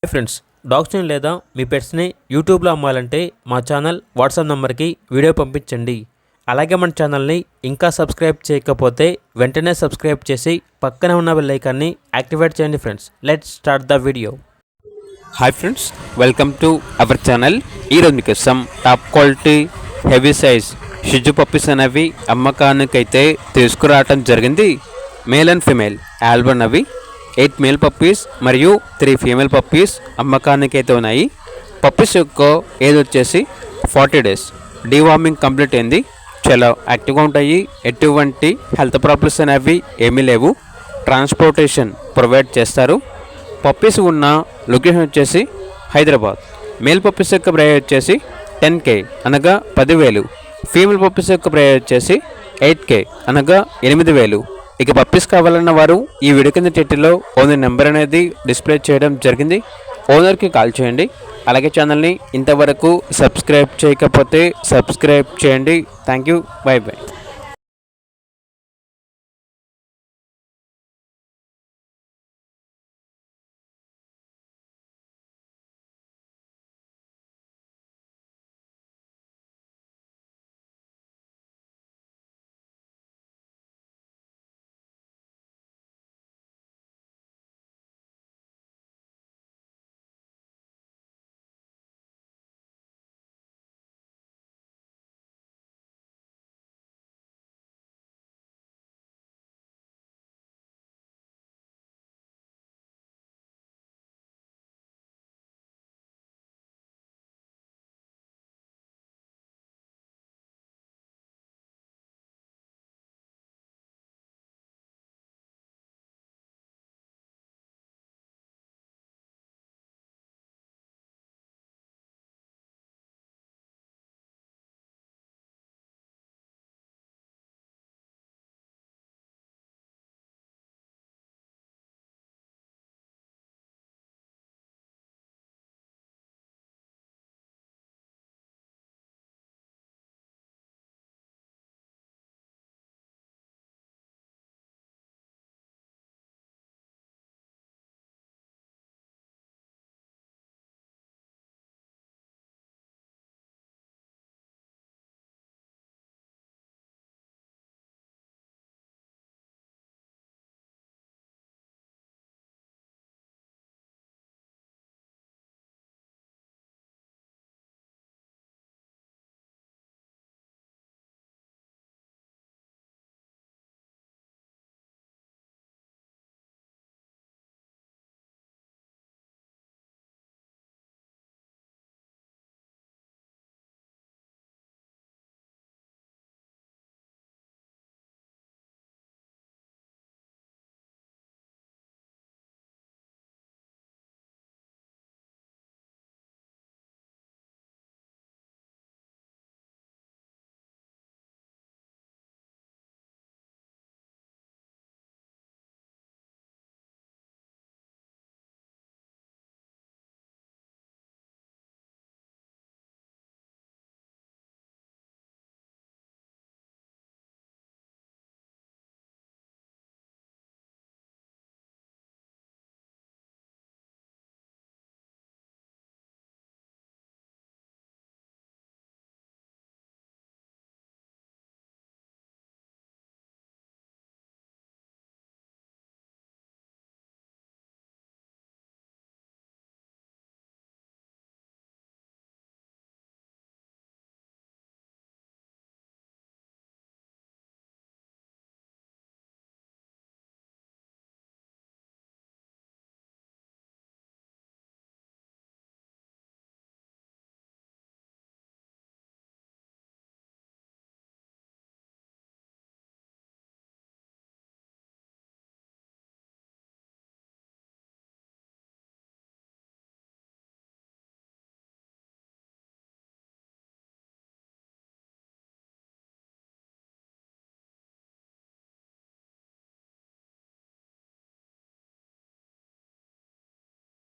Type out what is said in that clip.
Hi friends, డాగ్స్ని లేదా మీ పెట్స్ని యూట్యూబ్లో అమ్మాలంటే మా ఛానల్ వాట్సాప్ నెంబర్కి వీడియో పంపించండి. అలాగే మన ఛానల్ని ఇంకా సబ్స్క్రైబ్ చేయకపోతే వెంటనే సబ్స్క్రైబ్ చేసి పక్కనే ఉన్న బెల్ ఐకాన్ని యాక్టివేట్ చేయండి. Friends, let's start the video. Hi friends, welcome to our channel. ఈరోజు మీకోసం టాప్ క్వాలిటీ హెవీ సైజ్ షిజు పప్పీస్ అనేవి అమ్మకానికైతే తీసుకురావటం జరిగింది. మేల్ అండ్ ఫిమేల్ ఆల్బన్ అవి 8 మేల్ పప్పీస్ మరియు 3 ఫీమేల్ పప్పీస్ అమ్మకానికి అయితే ఉన్నాయి. పప్పీస్ యొక్క ఏజ్ వచ్చేసి 40 days. డీవార్మింగ్ కంప్లీట్ అయింది. చాలా యాక్టివ్గా ఉంటాయి. ఎటువంటి హెల్త్ ప్రాబ్లమ్స్ అనేవి ఏమీ లేవు. ట్రాన్స్పోర్టేషన్ ప్రొవైడ్ చేస్తారు. పప్పీస్ ఉన్న లొకేషన్ వచ్చేసి హైదరాబాద్. మేల్ పప్పీస్ యొక్క ప్రైస్ వచ్చేసి 10K అనగా 10,000. ఫీమేల్ పప్పీస్ యొక్క ప్రైస్ వచ్చేసి 8K అనగా 8,000. ఇక పప్పీస్ కావాలన్న వారు ఈ వీడియో కింద టైటిల్లో ఓనర్ నెంబర్ అనేది డిస్ప్లే చేయడం జరిగింది. ఓనర్కి కాల్ చేయండి. అలాగే ఛానల్ని ఇంతవరకు సబ్స్క్రైబ్ చేయకపోతే సబ్స్క్రైబ్ చేయండి. Thank you. By by.